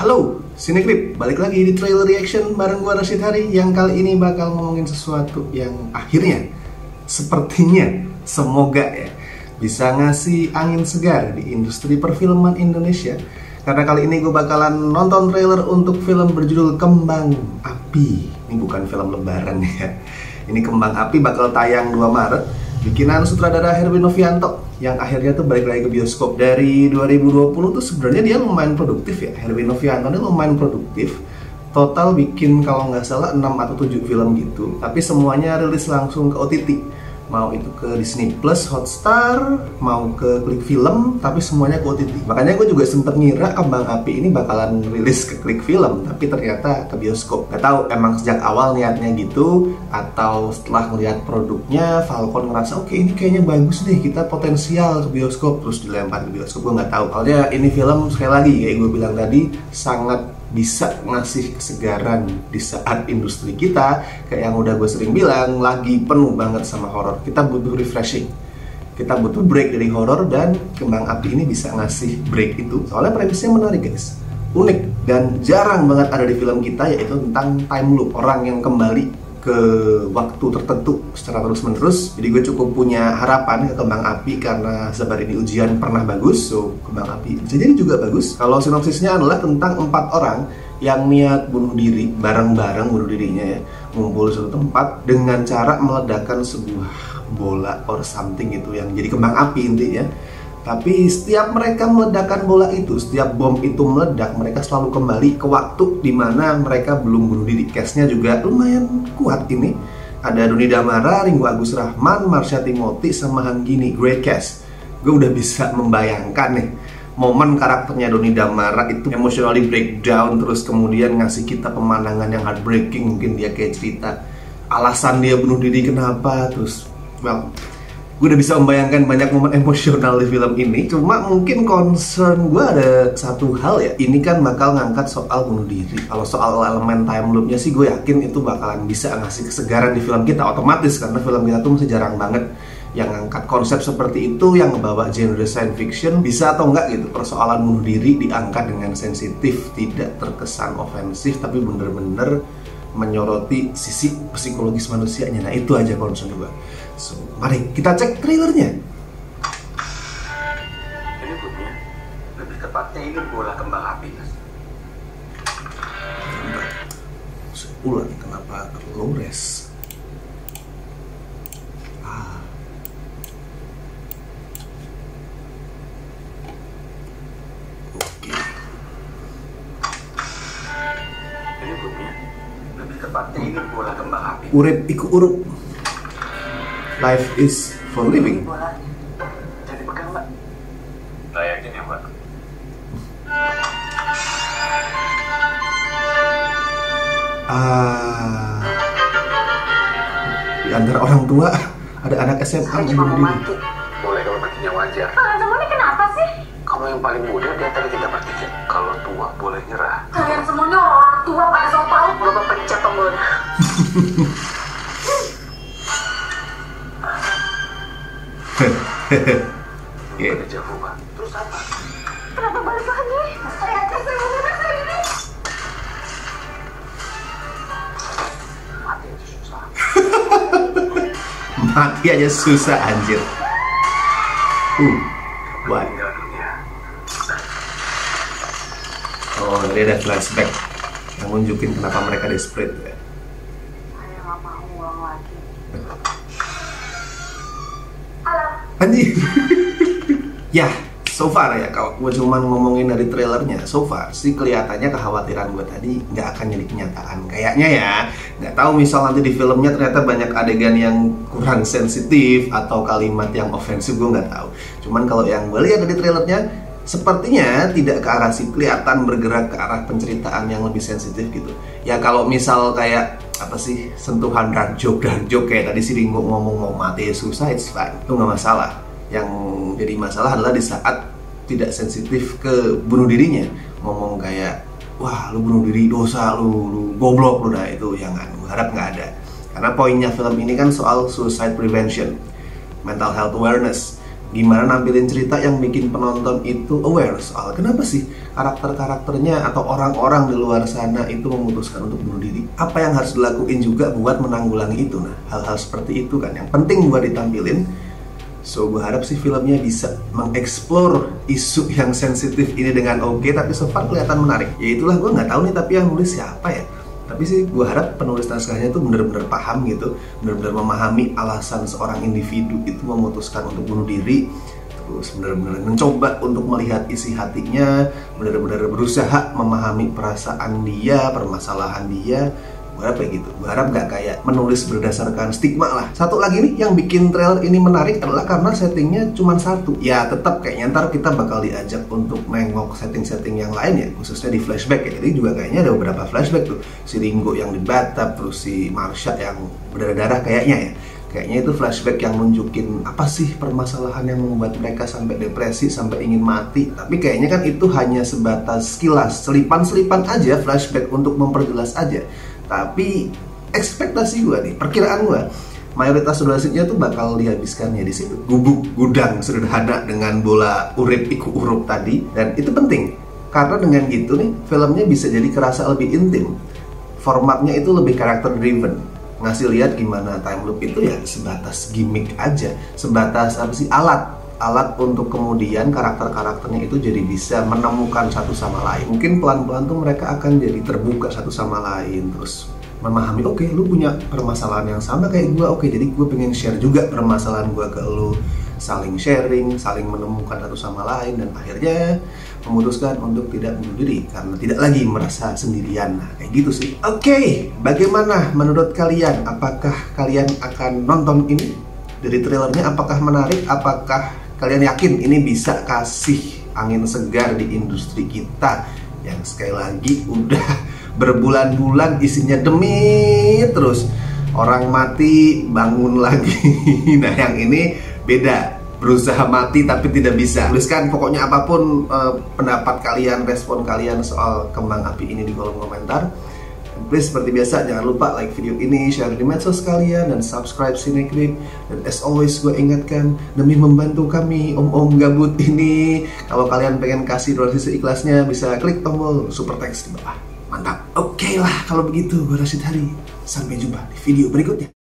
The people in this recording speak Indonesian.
Halo, Sinegrip, balik lagi di trailer reaction bareng gua Rashid Hari yang kali ini bakal ngomongin sesuatu yang akhirnya sepertinya semoga ya bisa ngasih angin segar di industri perfilman Indonesia. Karena kali ini gue bakalan nonton trailer untuk film berjudul Kembang Api. Ini bukan film lebaran ya. Ini Kembang Api bakal tayang 2 Maret. Bikinan sutradara Herbie Novianto yang akhirnya tuh balik lagi ke bioskop. Dari 2020 tuh sebenarnya dia lumayan produktif ya. Herbie Novianto ini lumayan produktif. Total bikin kalau nggak salah 6 atau 7 film gitu. Tapi semuanya rilis langsung ke OTT. Mau itu ke Disney Plus, Hotstar, mau ke Klik Film, tapi semuanya ke OTT. Makanya gue juga sempet ngira Kembang Api ini bakalan rilis ke Klik Film, tapi ternyata ke bioskop. Gak tahu emang sejak awal niatnya gitu, atau setelah melihat produknya Falcon ngerasa oke, ini kayaknya bagus deh, kita potensial ke bioskop, terus dilempar ke bioskop. Gue nggak tahu. Soalnya ini film sekali lagi kayak gue bilang tadi sangat bisa ngasih kesegaran di saat industri kita kayak yang udah gue sering bilang lagi penuh banget sama horor. Kita butuh refreshing, kita butuh break dari horor, dan Kembang Api ini bisa ngasih break itu. Soalnya premisnya menarik guys, unik dan jarang banget ada di film kita, yaitu tentang time loop, orang yang kembali ke waktu tertentu secara terus-menerus. Jadi gue cukup punya harapan ke Kembang Api karena sebar ini ujian pernah bagus, so Kembang Api bisa jadi juga bagus. Kalau sinopsisnya adalah tentang 4 orang yang niat bunuh diri, bareng-bareng bunuh dirinya ya, ngumpul di suatu tempat dengan cara meledakkan sebuah bola or something gitu yang jadi kembang api intinya. Tapi setiap mereka meledakkan bola itu, setiap bom itu meledak, mereka selalu kembali ke waktu dimana mereka belum bunuh diri. Cast-nya juga lumayan kuat ini. Ada Doni Damara, Ringo Agus Rahman, Marsha Timothy, sama Hanggini. Great cast. Gue udah bisa membayangkan nih momen karakternya Doni Damara itu emotionally breakdown, terus kemudian ngasih kita pemandangan yang heartbreaking. Mungkin dia kayak cerita alasan dia bunuh diri kenapa, terus well, gue udah bisa membayangkan banyak momen emosional di film ini. Cuma mungkin concern gue ada satu hal ya, ini kan bakal ngangkat soal bunuh diri. Kalau soal elemen time loopnya sih gue yakin itu bakalan bisa ngasih kesegaran di film kita otomatis, karena film kita tuh masih jarang banget yang ngangkat konsep seperti itu, yang ngebawa genre science fiction. Bisa atau enggak gitu persoalan bunuh diri diangkat dengan sensitif, tidak terkesan ofensif, tapi bener-bener menyoroti sisi psikologis manusianya. Nah itu aja concern gue. So, mari kita cek trailernya. Ini bunyinya, lebih tepatnya ini bola kembang api, mas. Sebulan kenapa low res? Oke. Ini bunyinya, lebih tepatnya ini bola kembang api. Urip iku urup. Life is for living. Bola, jadi pegang mbak. Nggak yakin ya mbak? Di antara orang tua ada anak SMA Saya cuma mau mati. Boleh kalau mati nyawa aja. Kamu ini kenapa sih? Kamu yang paling muda di antara kita bertiga. Kalau tua boleh nyerah. Kalian semuanya orang tua pada so tahu. Bapak pencet tombolnya. Yeah. Ada Javu mbak. Terus apa? Kenapa balik lagi? Saya hari ini. Mati aja susah. Mati aja susah anjir. Why? Meninggal dunia. Oh, ini ada flashback yang nunjukin kenapa mereka desperate ya. Saya nggak mau ulang lagi. Halo. Anjir. Ya, so far ya, kalau gue cuman ngomongin dari trailernya, so far sih kelihatannya kekhawatiran gue tadi nggak akan jadi kenyataan. Kayaknya ya, nggak tahu misal nanti di filmnya ternyata banyak adegan yang kurang sensitif atau kalimat yang ofensif, gue nggak tahu. Cuman kalau yang gue lihat dari trailernya, sepertinya tidak ke arah sih, kelihatan bergerak ke arah penceritaan yang lebih sensitif gitu. Ya kalau misal kayak apa sih, sentuhan dark joke kayak tadi si Ringo ngomong mau mati susah, it's fine, itu nggak masalah. Yang jadi masalah adalah di saat tidak sensitif ke bunuh dirinya, ngomong kayak wah lu bunuh diri dosa, lu goblok lu, nah itu jangan, gue harap nggak ada. Karena poinnya film ini kan soal suicide prevention, mental health awareness. Gimana nampilin cerita yang bikin penonton itu aware soal kenapa sih karakter-karakternya atau orang-orang di luar sana itu memutuskan untuk bunuh diri. Apa yang harus dilakuin juga buat menanggulangi itu. Nah, hal-hal seperti itu kan yang penting buat ditampilin. So, gue harap sih filmnya bisa mengeksplor isu yang sensitif ini dengan oke, tapi so far kelihatan menarik. Ya itulah, gue nggak tahu nih tapi yang nulis siapa ya. Tapi sih gue harap penulis naskahnya itu benar-benar paham gitu, benar-benar memahami alasan seorang individu itu memutuskan untuk bunuh diri, terus benar-benar mencoba untuk melihat isi hatinya, benar-benar berusaha memahami perasaan dia, permasalahan dia. Gue harap kayak gitu, gue harap gak kayak menulis berdasarkan stigma lah. Satu lagi nih yang bikin trailer ini menarik adalah karena settingnya cuma satu. Ya tetap kayaknya ntar kita bakal diajak untuk nengok setting-setting yang lain ya, khususnya di flashback ya. Jadi juga kayaknya ada beberapa flashback tuh, si Ringo yang di bathtub, terus si Marsha yang berdarah-darah kayaknya ya. Kayaknya itu flashback yang nunjukin apa sih permasalahan yang membuat mereka sampai depresi, sampai ingin mati. Tapi kayaknya kan itu hanya sebatas sekilas, selipan-selipan aja flashback untuk memperjelas aja. Tapi ekspektasi gue nih, perkiraan gue, mayoritas durasinya tuh bakal dihabiskannya di situ. Gubuk gudang sederhana dengan bola urip iku urup tadi. Dan itu penting, karena dengan gitu nih, filmnya bisa jadi kerasa lebih intim. Formatnya itu lebih karakter driven. Ngasih lihat gimana time loop itu ya sebatas gimmick aja, sebatas apa sih, alat untuk kemudian karakter-karakternya itu jadi bisa menemukan satu sama lain. Mungkin pelan-pelan tuh mereka akan jadi terbuka satu sama lain, terus memahami, oke, lu punya permasalahan yang sama kayak gue, oke, jadi gue pengen share juga permasalahan gue ke lu. Saling sharing, saling menemukan satu sama lain, dan akhirnya memutuskan untuk tidak bunuh diri karena tidak lagi merasa sendirian. Nah, kayak gitu sih. Oke, bagaimana menurut kalian? Apakah kalian akan nonton ini? Dari trailernya apakah menarik? Apakah kalian yakin ini bisa kasih angin segar di industri kita yang sekali lagi udah berbulan-bulan isinya demi terus orang mati bangun lagi. Nah, yang ini beda, berusaha mati tapi tidak bisa. Tuliskan pokoknya apapun pendapat kalian, respon kalian soal Kembang Api ini di kolom komentar. Please, seperti biasa, jangan lupa like video ini, share di medsos kalian, dan subscribe Cinecrip. Dan as always, gue ingatkan, demi membantu kami om-om gabut ini, kalau kalian pengen kasih donasi seikhlasnya, bisa klik tombol super thanks di bawah. Mantap. Oke lah, kalau begitu, gue Rashid Hari. Sampai jumpa di video berikutnya.